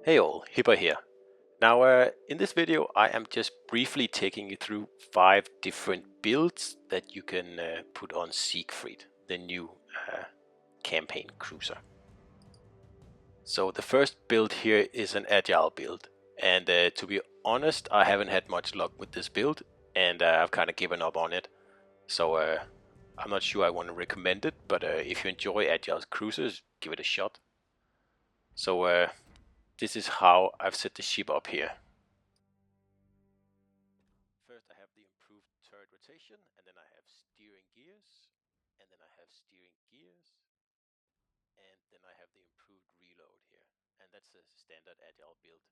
Hey all, Hippa here. Now in this video I am just briefly taking you through 5 different builds that you can put on Siegfried, the new campaign cruiser. So the first build here is an Agile build, and to be honest I haven't had much luck with this build and I've kind of given up on it. So I'm not sure I want to recommend it, but if you enjoy Agile cruisers, give it a shot. So this is how I've set the ship up here. First I have the improved turret rotation, and then I have steering gears, and then I have steering gears, and then I have the improved reload here. And that's a standard Agile build.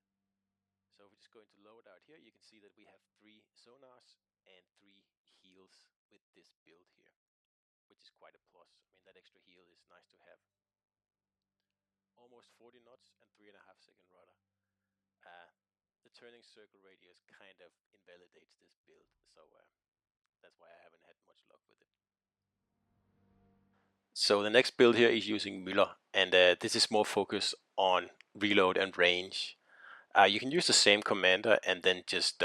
So if we just go into loadout here, you can see that we have 3 sonars and 3 heals with this build here, which is quite a plus. I mean, that extra heal is nice to have. Almost 40 knots and 3.5-second rudder. The turning circle radius kind of invalidates this build, so that's why I haven't had much luck with it. So the next build here is using MII, and this is more focused on reload and range. You can use the same commander and then just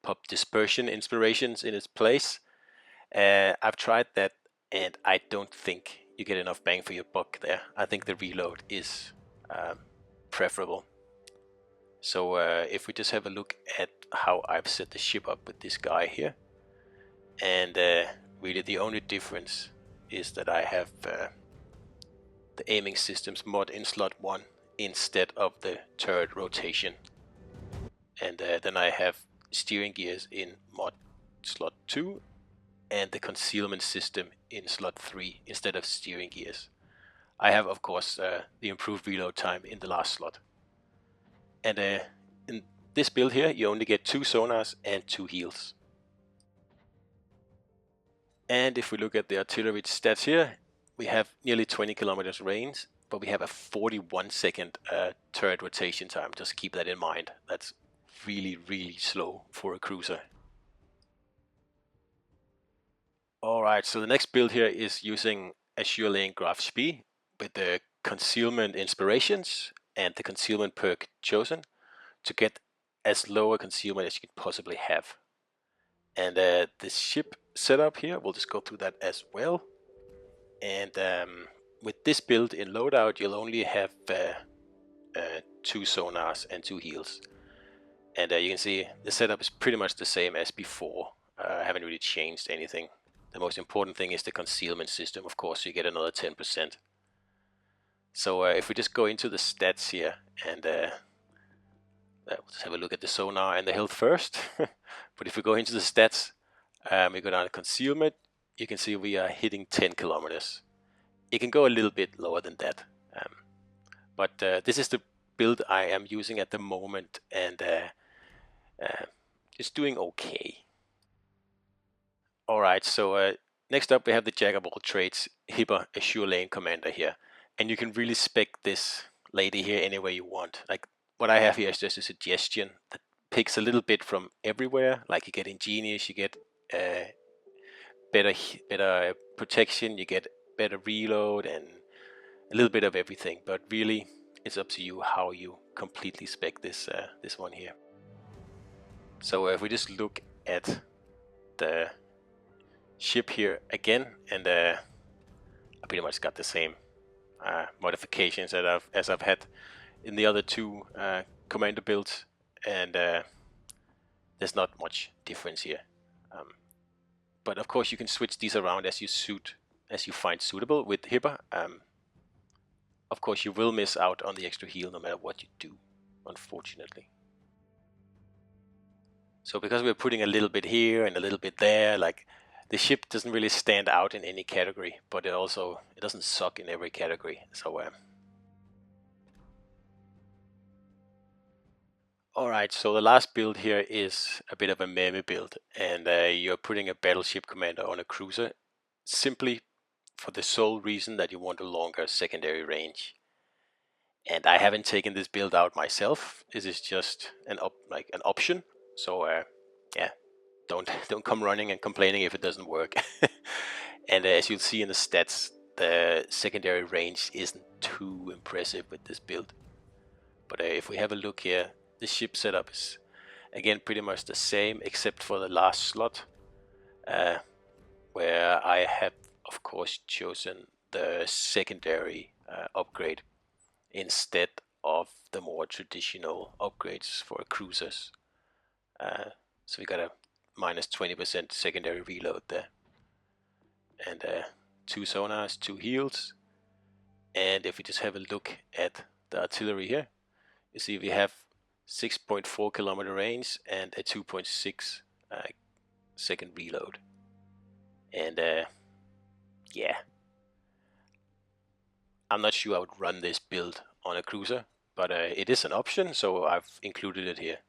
pop dispersion inspirations in its place. I've tried that and I don't think you get enough bang for your buck there. I think the reload is preferable. So if we just have a look at how I've set the ship up with this guy here, and really the only difference is that I have the aiming systems mod in slot 1 instead of the turret rotation, and then I have steering gears in mod slot 2 and the concealment system in slot 3 instead of steering gears. I have of course the improved reload time in the last slot. And in this build here you only get 2 sonars and 2 heals. And if we look at the artillery stats here, we have nearly 20 kilometers range, but we have a 41-second turret rotation time. Just keep that in mind. That's really slow for a cruiser. Alright, so the next build here is using Azure Lane Graph Spee with the concealment inspirations and the concealment perk chosen to get as low a concealment as you can possibly have. And the ship setup here, we'll just go through that as well. And with this build in loadout, you'll only have 2 sonars and 2 heals. And you can see the setup is pretty much the same as before. I haven't really changed anything. The most important thing is the concealment system, of course, so you get another 10%. So if we just go into the stats here and let's have a look at the sonar and the health first. But if we go into the stats, we go down to concealment, you can see we are hitting 10 kilometers. It can go a little bit lower than that. But this is the build I am using at the moment, and it's doing okay. Alright, so next up we have the jack of all trades, Hippa Azure Lane Commander here. And you can really spec this lady here any way you want. Like what I have here is just a suggestion that picks a little bit from everywhere. Like you get ingenious, you get better protection, you get better reload, and a little bit of everything. But really, it's up to you how you completely spec this this one here. So if we just look at the ship here again, and I pretty much got the same modifications that as I've had in the other 2 commander builds, and there's not much difference here. But of course you can switch these around as you find suitable with Hippa. Of course you will miss out on the extra heal no matter what you do, unfortunately. So because we're putting a little bit here and a little bit there, like the ship doesn't really stand out in any category, but it doesn't suck in every category. So alright, so the last build here is a bit of a MII build, and you're putting a battleship commander on a cruiser simply for the sole reason that you want a longer secondary range. And I haven't taken this build out myself. This is just an option. So yeah, don't come running and complaining if it doesn't work. And as you'll see in the stats, the secondary range isn't too impressive with this build. But if we have a look here, the ship setup is again pretty much the same except for the last slot, where I have of course chosen the secondary upgrade instead of the more traditional upgrades for cruisers. So we got a minus 20% secondary reload there, and 2 sonars, 2 heals. And if we just have a look at the artillery here, you see we have 6.4 kilometer range and a 2.6 second reload. And yeah, I'm not sure I would run this build on a cruiser, but it is an option, so I've included it here.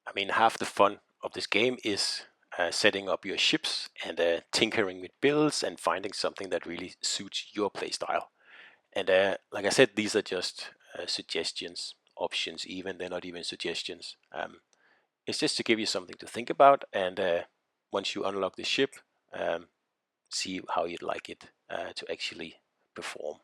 I mean, half the fun of this game is setting up your ships and tinkering with builds and finding something that really suits your playstyle. And like I said, these are just suggestions, options even, they're not even suggestions. It's just to give you something to think about, and once you unlock the ship, see how you'd like it to actually perform.